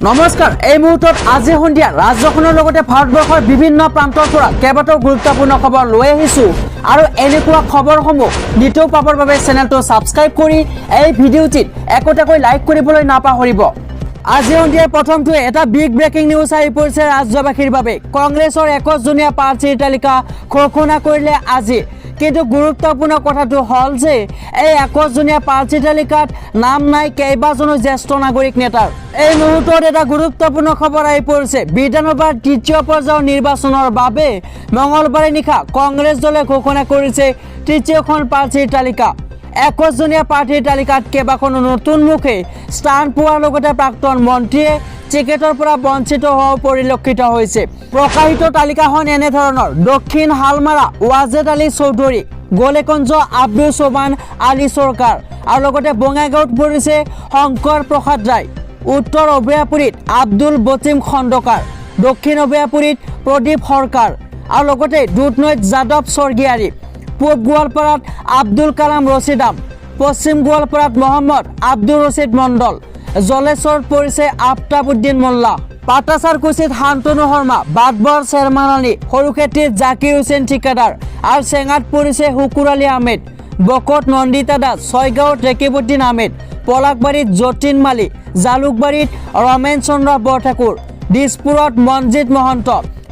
নমস্কাৰ এই মুহূৰ্তত আজি সন্ধিয়া ৰাজ্যখনৰ লগতে ভাৰতবৰ্ষৰ বিভিন্ন প্ৰান্তৰ পৰা কেইবাটাও গুৰুত্বপূৰ্ণ খবৰ লৈ আহিছো আৰু এনেকুৱা খবৰসমূহ নিতৌ পাবৰ বাবে চেনেলটো সাবস্ক্ৰাইব কৰি এই ভিডিঅ'টিত একোটাকৈ লাইক কৰিবলৈ নাপাহৰিব। আজি সন্ধিয়া প্ৰথমটো এটা বিগ ব্ৰেকিং নিউজ আহি পৰিছে ৰাজ্যবাসীৰ বাবে। কংগ্ৰেছৰ 21 জনীয়া প্ৰাৰ্থীৰ তালিকা ঘোষণা কৰিলে আজি, কিন্তু গুৰুত্বপূৰ্ণ কথাটো হল যে এই 21 জনীয়া প্ৰাৰ্থীৰ তালিকাত নাম নাই কেইবাজনো জ্যেষ্ঠ নাগৰিক নেতাৰ। এই মুহূৰ্তত এটা গুৰুত্বপূৰ্ণ খবৰ আহি পৰিছে। বিধানসভাৰ তৃতীয় পৰ্যায়ৰ নিৰ্বাচনৰ বাবে মঙলবাৰে নিশা কংগ্ৰেছ দলে ঘোষণা কৰিছে তৃতীয়খন প্ৰাৰ্থীৰ তালিকা। 21 জনীয়া প্ৰাৰ্থীৰ তালিকাত কেইবাখনো নতুন মুখে স্থান পোৱাৰ লগতে প্ৰাক্তন মন্ত্ৰীয়ে টিকেটৰ পৰা বঞ্চিত হোৱা পৰিলক্ষিত হৈছে। প্ৰকাশিত তালিকাখন এনেধৰণৰ: দক্ষিণ হালমাৰা ৱাজেদ আলী চৌধুৰী, গোলেকঞ্জ আব্দুল সোবান আলী চৰকাৰ আৰু লগতে বঙাইগাঁৱত পৰিছে শংকৰ প্ৰসাদ ৰায়, উত্তৰ অভয়াপুৰীত আব্দুল বতিম খণ্ডকাৰ, দক্ষিণ অভয়াপুৰীত প্ৰদীপ সৰকাৰ আৰু লগতে দুধনৈত যাদৱ স্বৰ্গীয়াৰী, পূব গোৱালপাৰাত আব্দুল কালাম ৰছিদাম, পশ্চিম গোৱালপাৰাত মহম্মদ আব্দুল ৰছিদ মণ্ডল, জলেশ্বৰত পৰিছে আফতাবুদ্দিন মোল্লা, পাটাচাৰকুছিত শান্তনু শৰ্মা, বাটবৰ চেৰমান আলী, সৰুখেতিত জাকিৰ হুছেইন ঠিকাদাৰ আৰু চেঙাত পৰিছে হুকুৰ আলী আহমেদ, বকত নন্দিতা দাস, ছয়গাঁৱত ৰেকিবুদ্দিন আহমেদ, পলাকবাৰীত যতীন মালী, জালুকবাৰীত ৰমেন চন্দ্ৰ বৰঠাকুৰ, দিছপুৰত মনজিৎ মহন্ত,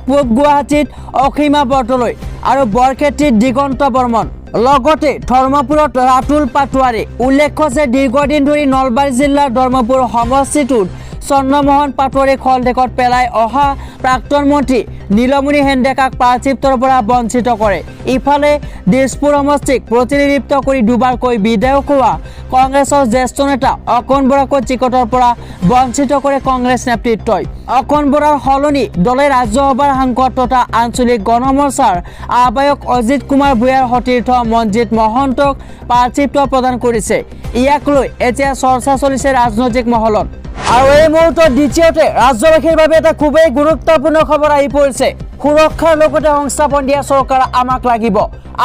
পূব গুৱাহাটীত অসীমা বৰদলৈ আৰু বৰখেতিত দিগন্ত বৰ্মন, লগতে ধৰ্মপুৰত ৰাতুল পাটোৱাৰী। উল্লেখ্য যে দীৰ্ঘদিন ধৰি নলবাৰী জিলাৰ ধৰ্মপুৰ সমষ্টিটোত চন্দ্ৰমোহন পাটোৱাৰীক খলদেশত পেলাই অহা প্ৰাক্তন মন্ত্ৰী নীলমণি হেণ্ডেকাক প্ৰাৰ্থীত্বৰ পৰা বঞ্চিত কৰে। ইফালে দিছপুৰ সমষ্টিক প্ৰতিনিধিত্ব কৰি দুবাৰকৈ বিধায়ক হোৱা কংগ্ৰেছৰ জ্যেষ্ঠ নেতা অকণ বৰাকো টিকটৰ পৰা বঞ্চিত কৰে কংগ্ৰেছ নেতৃত্বই। অকণ বৰাৰ সলনি দলে ৰাজ্যসভাৰ সাংসদ তথা আঞ্চলিক গণমৰ্চাৰ আহ্বায়ক অজিত কুমাৰ ভূঞাৰ সতীৰ্থ মনজিৎ মহন্তক প্ৰাৰ্থীত্ব প্ৰদান কৰিছে। ইয়াক লৈ এতিয়া চৰ্চা চলিছে ৰাজনৈতিক মহলত। আৰু এই মুহূৰ্তত দ্বিতীয়তে ৰাজ্যবাসীৰ বাবে এটা খুবেই গুৰুত্বপূৰ্ণ খবৰ আহি পৰিছে। সুৰক্ষাৰ লগতে সংস্থাপন দিয়া চৰকাৰ আমাক লাগিব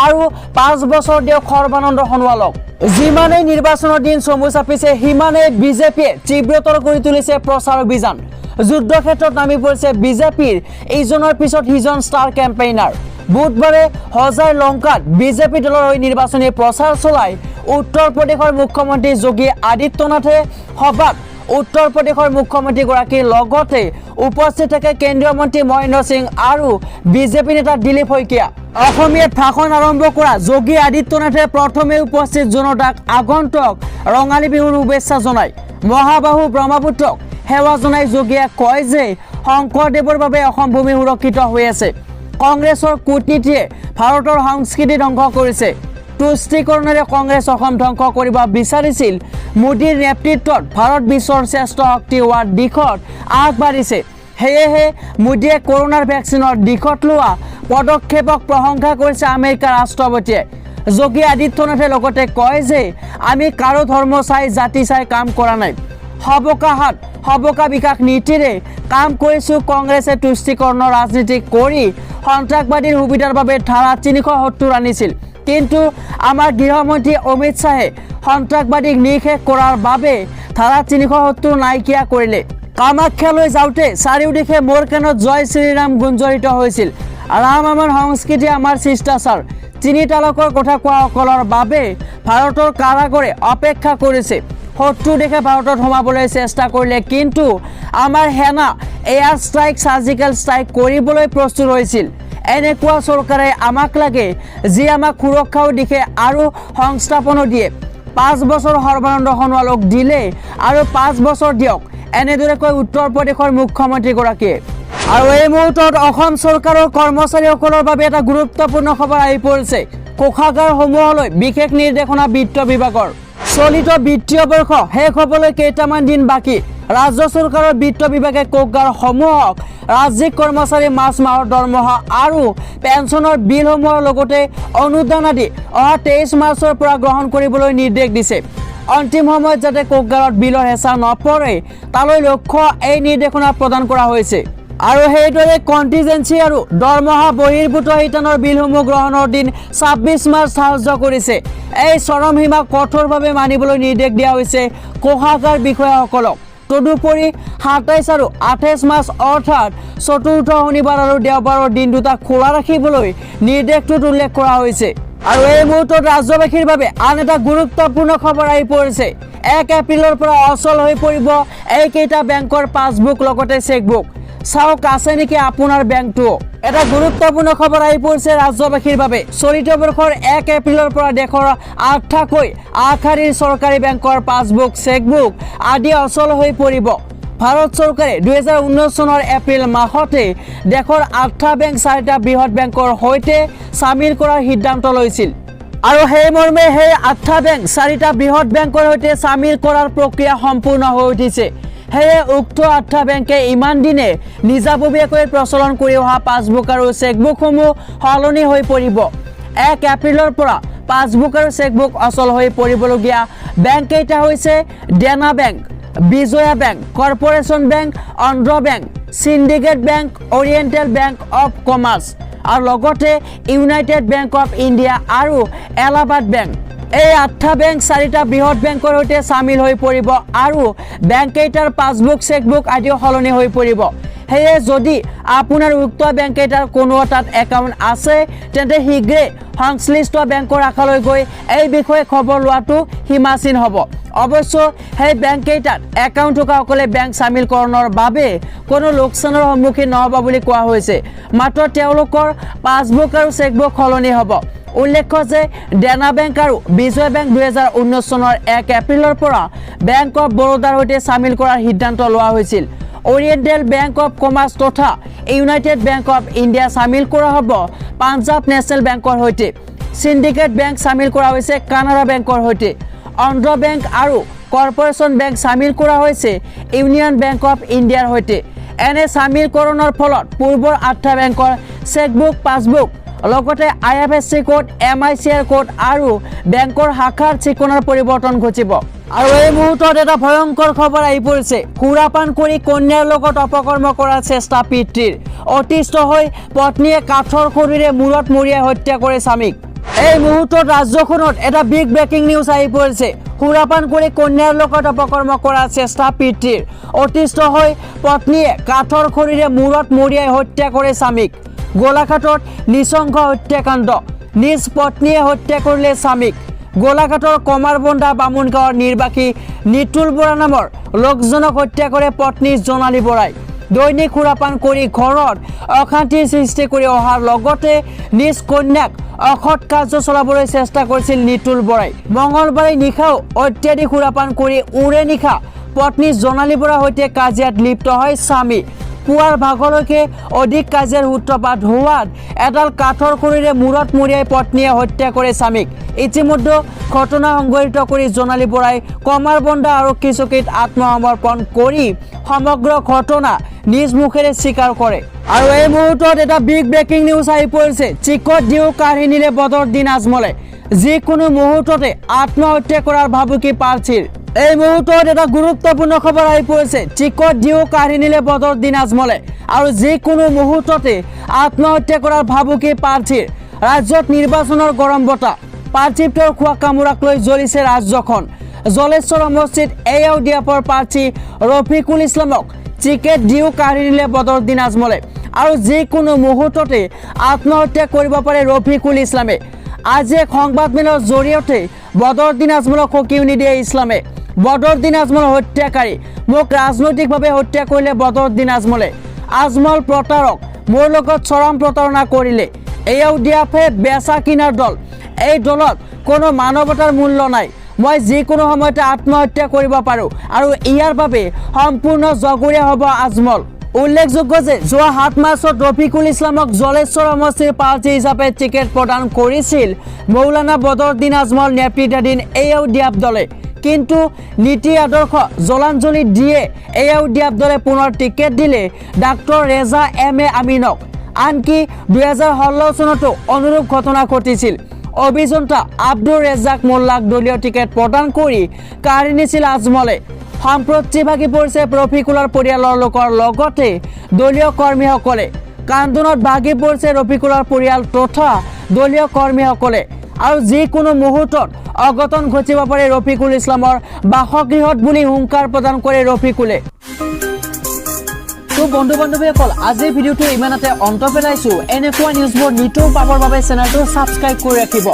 আৰু 5 বছৰ দিয়ক সৰ্বানন্দ সোণোৱালক। যিমানেই নিৰ্বাচনৰ দিন চমু চাপিছে সিমানেই বিজেপিয়ে তীব্ৰতৰ কৰি তুলিছে প্ৰচাৰ অভিযান। যুদ্ধক্ষেত্ৰত নামি পৰিছে বিজেপিৰ ইজনৰ পিছত সিজন ষ্টাৰ কেম্পেইনাৰ। বুধবাৰে হজাৰ লংকাত বিজেপি দলৰ হৈ নিৰ্বাচনী প্ৰচাৰ চলাই উত্তৰ প্ৰদেশৰ মুখ্যমন্ত্ৰী যোগী আদিত্যনাথে সভাত উত্তৰ প্ৰদেশৰ মুখ্যমন্ত্ৰীগৰাকীৰ লগতে উপস্থিত থাকে কেন্দ্ৰীয় মন্ত্ৰী মহেন্দ্ৰ সিং আৰু বিজেপি নেতা দিলীপ শইকীয়া। অসমীয়াত ভাষণ আৰম্ভ কৰা যোগী আদিত্যনাথে প্ৰথমে উপস্থিত জনতাক আগন্তুক ৰঙালী বিহুৰ শুভেচ্ছা জনায়। মহাবাহু ব্ৰহ্মপুত্ৰক সেৱা জনাই যোগীয়ে কয় যে শংকৰদেৱৰ বাবে অসম ভূমি সুৰক্ষিত হৈ আছে। কংগ্ৰেছৰ কূটনীতিয়ে ভাৰতৰ সংস্কৃতি ধ্বংস কৰিছে। তুষ্টিকৰণেৰে কংগ্ৰেছ অসম ধ্বংস কৰিব বিচাৰিছিল। মোদীৰ নেতৃত্বত ভাৰত বিশ্বৰ শ্ৰেষ্ঠ শক্তি হোৱাৰ দিশত আগবাঢ়িছে। সেয়েহে মোদীয়ে কৰোনাৰ ভেকচিনৰ দিশত লোৱা পদক্ষেপক প্ৰশংসা কৰিছে আমেৰিকাৰ ৰাষ্ট্ৰপতিয়ে। যোগী আদিত্যনাথে লগতে কয় যে আমি কাৰো ধৰ্ম চাই জাতি চাই কাম কৰা নাই। সবকা হাত সবকা বিকাশ নীতিৰে কাম কৰিছোঁ। কংগ্ৰেছে তুষ্টিকৰণৰ ৰাজনীতি কৰি সন্ত্ৰাসবাদীৰ সুবিধাৰ বাবে ধাৰা 370 আনিছিল, কিন্তু আমাৰ গৃহমন্ত্ৰী অমিত শ্বাহে সন্ত্ৰাসবাদীক নিশেষ কৰাৰ বাবে ধাৰা 370 নাইকিয়া কৰিলে। কামাখ্যালৈ যাওঁতে চাৰিওদিশে মোৰ কাণত জয় শ্ৰীৰাম গুঞ্জৰিত হৈছিল। ৰাম আমাৰ সংস্কৃতি, আমাৰ শিষ্টাচাৰ। 3 তালাকৰ কথা কোৱাসকলৰ বাবে ভাৰতৰ কাৰাগাৰে অপেক্ষা কৰিছে। শত্ৰু দেশে ভাৰতত সোমাবলৈ চেষ্টা কৰিলে, কিন্তু আমাৰ সেনা এয়াৰ ষ্ট্ৰাইক চাৰ্জিকেল ষ্ট্ৰাইক কৰিবলৈ প্ৰস্তুত হৈছিল। এনেকুৱা চৰকাৰে আমাক লাগে যি আমাক সুৰক্ষাও দিশে আৰু সংস্থাপনো দিয়ে। 5 বছৰ সৰ্বানন্দ সোণোৱালক দিলে আৰু 5 বছৰ দিয়ক, এনেদৰে কয় উত্তৰ প্ৰদেশৰ মুখ্যমন্ত্ৰীগৰাকীয়ে। আৰু এই মুহূৰ্তত অসম চৰকাৰৰ কৰ্মচাৰীসকলৰ বাবে এটা গুৰুত্বপূৰ্ণ খবৰ আহি পৰিছে। কোষাগাৰসমূহলৈ বিশেষ নিৰ্দেশনা বিত্ত বিভাগৰ। চলিত বিত্তীয় বৰ্ষ শেষ হ'বলৈ কেইটামান দিন বাকী। ৰাজ্য চৰকাৰৰ বিত্ত বিভাগে কোষাগাৰসমূহক ৰাজ্যিক কৰ্মচাৰী মাৰ্চ মাহৰ দৰমহা আৰু পেঞ্চনৰ বিলসমূহৰ লগতে অনুদান আদি অহা 23 মাৰ্চৰ পৰা গ্ৰহণ কৰিবলৈ নিৰ্দেশ দিছে। অন্তিম সময়ত যাতে কোষাগাৰত বিলৰ হেঁচা নপৰে তালৈ লক্ষ্য এই নিৰ্দেশনা প্ৰদান কৰা হৈছে। আৰু সেইদৰে কণ্টিজেঞ্চি আৰু দৰমহা বহিৰ্ভূত শিতানৰ বিলসমূহ গ্ৰহণৰ দিন 26 মাৰ্চ ধাৰ্য কৰিছে। এই চৰম সীমা কঠোৰভাৱে মানিবলৈ নিৰ্দেশ দিয়া হৈছে কোষাগাৰ বিষয়াসকলক। তদুপৰি ২৭ আৰু ২৮ মাৰ্চ অৰ্থাৎ চতুৰ্থ শনিবাৰ আৰু দেওবাৰৰ দিন দুটা খোলা ৰাখিবলৈ নিৰ্দেশটোত উল্লেখ কৰা হৈছে। আৰু এই মুহূৰ্তত ৰাজ্যবাসীৰ বাবে আন এটা গুৰুত্বপূৰ্ণ খবৰ আহি পৰিছে। ১ এপ্ৰিলৰ পৰা অচল হৈ পৰিব এইকেইটা বেংকৰ পাছবুক লগতে চেকবুক। চাওক আছে নেকি আপোনাৰ বেংকটো। এটা গুৰুত্বপূৰ্ণ খবৰ আহি পৰিছে ৰাজ্যবাসীৰ বাবে। চলিত বৰ্ষৰ ১ এপ্ৰিলৰ পৰা দেশৰ ৮টাকৈ আগশাৰীৰ চৰকাৰী বেংকৰ পাছবুক চেকবুক আদি অচল হৈ পৰিব। ভাৰত চৰকাৰে ২০১৯ চনৰ এপ্ৰিল মাহতে দেশৰ ৮টা বেংক ৪টা বৃহৎ বেংকৰ সৈতে চামিল কৰাৰ সিদ্ধান্ত লৈছিল। আৰু সেই মৰ্মে সেই ৮টা বেংক ৪টা বৃহৎ বেংকৰ সৈতে চামিল কৰাৰ প্ৰক্ৰিয়া সম্পূৰ্ণ হৈ উঠিছে। সেয়ে উক্ত ৮টা বেংকে ইমান দিনে নিজাববীয়াকৈ প্ৰচলন কৰি অহা পাছবুক আৰু চেকবুকসমূহ সলনি হৈ পৰিব। ১ এপ্ৰিলৰ পৰা পাছবুক আৰু চেকবুক অচল হৈ পৰিবলগীয়া বেংককেইটা হৈছে Dena bank, Vijaya bank, corporation bank, Andhra bank, syndicate bank, oriental bank of commerce আৰু লগতে ইউনাইটেড বেংক অৱ ইণ্ডিয়া আৰু এলাহাবাদ বেংক। এই ৮টা বেংক ৪টা বৃহৎ বেংকৰ সৈতে চামিল হৈ পৰিব আৰু বেংককেইটাৰ পাছবুক চেকবুক আদিও সলনি হৈ পৰিব। সেয়ে যদি আপোনাৰ উক্ত বেংককেইটাৰ কোনো এটাত একাউণ্ট আছে তেন্তে শীঘ্ৰে সংশ্লিষ্ট বেংকৰ শাখালৈ গৈ এই বিষয়ে খবৰ লোৱাটো সীমাচীন হ'ব। অৱশ্য সেই বেংককেইটাত একাউণ্ট থকাসকলে বেংক চামিলকৰণৰ বাবে কোনো লোকচানৰ সন্মুখীন নহ'ব বুলি কোৱা হৈছে। মাত্ৰ তেওঁলোকৰ পাছবুক আৰু চেকবুক সলনি হ'ব। উল্লেখ্য যে দেনা বেংক আৰু বিজয় বেংক ২০১৯ চনৰ ১ এপ্ৰিলৰ পৰা বেংক অৱ বৰোদাৰ সৈতে চামিল কৰাৰ সিদ্ধান্ত লোৱা হৈছিল। অৰিয়েণ্টেল বেংক অৱ কমাৰ্চ তথা ইউনাইটেড বেংক অৱ ইণ্ডিয়া চামিল কৰা হ'ব পাঞ্জাৱ নেশ্যনেল বেংকৰ সৈতে। সিন্ডিকেট বেংক চামিল কৰা হৈছে কানাড়া বেংকৰ সৈতে। অন্ধ্ৰ বেংক আৰু কৰ্পৰেশ্যন বেংক চামিল কৰা হৈছে ইউনিয়ন বেংক অৱ ইণ্ডিয়াৰ সৈতে। এনে চামিলকৰণৰ ফলত পূৰ্বৰ ৮টা বেংকৰ চেকবুক, পাছবুক লগতে IFSC কোড, MICR কোড আৰু বেংকৰ শাখাৰ ঠিকনাৰ পৰিৱৰ্তন ঘটিব। আৰু এই মুহূৰ্তত এটা ভয়ংকৰ খবৰ আহি পৰিছে। সুৰাপান কৰি কন্যাৰ লগত অপকৰ্ম কৰাৰ চেষ্টা পিতৃৰ। অতিষ্ঠ হৈ পত্নীয়ে কাঠৰ খৰিৰে মূৰত মৰিয়াই হত্যা কৰে স্বামীক। এই মুহূৰ্তত ৰাজ্যখনত এটা বিগ ব্ৰেকিং নিউজ আহি পৰিছে। সুৰাপান কৰি কন্যাৰ লগত অপকৰ্ম কৰাৰ চেষ্টা পিতৃৰ। অতিষ্ঠ হৈ পত্নীয়ে কাঠৰ খৰিৰে মূৰত মৰিয়াই হত্যা কৰে স্বামীক। গোলাঘাটত নৃশংস হত্যাকাণ্ড। নিজ পত্নীয়ে হত্যা কৰিলে স্বামীক। গোলাঘাটৰ কমাৰবন্ধা বামুণগাঁৱৰ নিৰ্বাসী নিতুল বৰা নামৰ লোকজনক হত্যা কৰে পত্নী জোনালী বৰাই। দৈনিক সুৰাপান কৰি ঘৰত অশান্তিৰ সৃষ্টি কৰি অহাৰ লগতে নিজ কন্যাক অসৎ কাৰ্য চলাবলৈ চেষ্টা কৰিছিল নিতুল বৰাই। মঙলবাৰে নিশাও অত্যাধিক সুৰাপান কৰি উৰে নিশা পত্নী জোনালী বৰাৰ সৈতে কাজিয়াত লিপ্ত হয় স্বামী। পুৱাৰ ভাগলৈকে অধিক কাজিয়াৰ সূত্ৰপাত হোৱাত এডাল কাঠৰ খৰিৰে মূৰত মৰিয়াই পত্নীয়ে হত্যা কৰে স্বামীক। ইতিমধ্যে ঘটনা সংঘটিত কৰি জোনালী বৰাই কমাৰবন্ধা আৰক্ষী চকীত আত্মসমৰ্পণ কৰি সমগ্ৰ ঘটনা নিজ মুখেৰে স্বীকাৰ কৰে। আৰু এই মুহূৰ্তত এটা বিগ ব্ৰেকিং নিউজ আহি পৰিছে। চিকত দিও কাঢ়ি নিলে বদৰুদ্দিন আজমলে। যিকোনো মুহূৰ্ততে আত্মহত্যা কৰাৰ ভাবুকি প্ৰাৰ্থীৰ। এই মুহূৰ্তত এটা গুৰুত্বপূৰ্ণ খবৰ আহি পৰিছে। চিকত দিও কাঢ়ি নিলে বদৰুদ্দিন আজমলে আৰু যিকোনো মুহূৰ্ততে আত্মহত্যা কৰাৰ ভাবুকি প্ৰাৰ্থীৰ। ৰাজ্যত নিৰ্বাচনৰ গৰম বতাহ। প্ৰাৰ্থীত্বৰ খোৱা কামোৰাক লৈ জ্বলিছে ৰাজ্যখন। জলেশ্বৰ সমষ্টিত এআইইউডিএফৰ প্ৰাৰ্থী ৰফিকুল ইছলামক চিকেট দিও কাঢ়ি নিলে বদৰুদ্দিন আজমলে আৰু যিকোনো মুহূৰ্ততে আত্মহত্যা কৰিব পাৰে ৰফিকুল ইছলামে। আজি এক সংবাদমেলৰ জৰিয়তে বদৰুদ্দিন আজমলক সকিউনি দিয়ে ইছলামে। বদৰুদ্দিন আজমল হত্যাকাৰী, মোক ৰাজনৈতিকভাৱে হত্যা কৰিলে বদৰুদ্দিন আজমলে। আজমল প্ৰতাৰক, মোৰ লগত চৰম প্ৰতাৰণা কৰিলে। এআইইউডিএফে বেচা কিনাৰ দল। এই দলত কোনো মানৱতাৰ মূল্য নাই। মই যিকোনো সময়তে আত্মহত্যা কৰিব পাৰোঁ আৰু ইয়াৰ বাবে সম্পূৰ্ণ জগৰীয়া হ'ব আজমল। উল্লেখযোগ্য যে যোৱা ৭ মাৰ্চত ৰফিকুল ইছলামক জলেশ্বৰ সমষ্টিৰ প্ৰাৰ্থী হিচাপে টিকেট প্ৰদান কৰিছিল মৌলানা বদৰুদ্দিন আজমল নেতৃত্বাধীন এআইইউডিএফ দলে। কিন্তু নীতি আদৰ্শ জলাঞ্জলি দিয়ে এআইইউডিএফ দলে পুনৰ টিকেট দিলে ডাক্তৰ ৰেজা MA আমিনক। আনকি ২০১৬ চনতো অনুৰূপ ঘটনা ঘটিছিল। অভিযন্তা আব্দুৰ ৰেজাক মোল্লাক দলীয় টিকেট প্ৰদান কৰি কাঢ়ি নিছিল আজমলে। সম্প্ৰতি ভাগি পৰিছে ৰফিকুলৰ পৰিয়ালৰ লোকৰ লগতে দলীয় কৰ্মীসকলে। কান্দোনত ভাগি পৰিছে ৰফিকুলৰ পৰিয়াল তথা দলীয় কৰ্মীসকলে। আৰু যিকোনো মুহূৰ্তত অঘটন ঘটিব পাৰে ৰফিকুল ইছলামৰ বাসগৃহত বুলি হুংকাৰ প্ৰদান কৰে ৰফিকুলে। তো বন্ধু বান্ধৱীসকল আজিৰ ভিডিঅ'টো ইমানতে অন্ত পেলাইছো। এনেকুৱা নিউজবোৰ নিতৌ পাবৰ বাবে চেনেলটো ছাবস্ক্ৰাইব কৰি ৰাখিব।